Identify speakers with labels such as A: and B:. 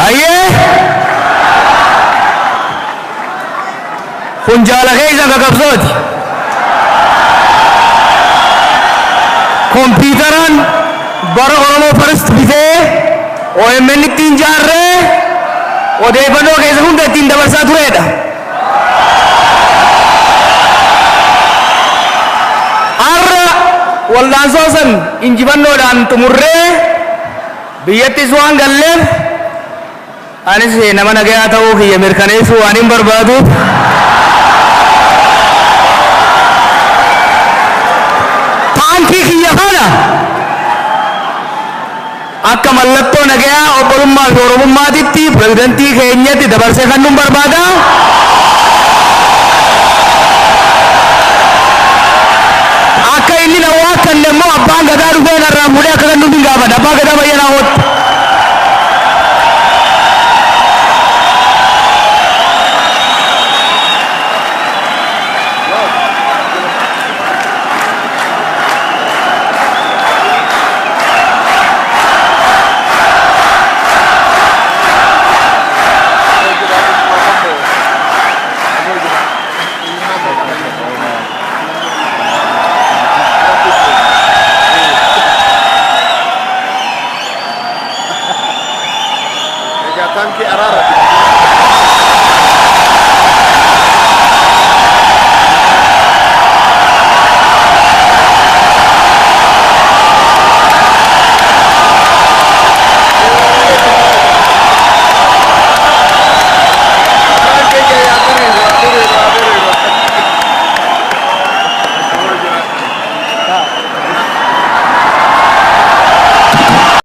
A: Aye kunjala keessa kakabsooti kompiitaraan bara Oromoo First bitee OMN ittiin jaarree odeeffannoo keessa hunda ittiin dabarsaa turedha. Har'a waldaansoo san injifannoodhaan xumurree biyyattis waan galleef anis nama nagayaa ta'uu kiyya mirkaneessuu waan hin barbaaduuf taankii kiyya kana akka mallattoo nagayaa obbolummaa fi oromummaatitti pirezidantii keenyatti dabarsee kan nun barbaada. Akka inni na waakkanne immoo abbaan gadaa dhufee narraa fuudhee akka kan nuti hin gaafadha. Abbaa gadaa bayyanaa hooti.
B: Tanki Arara.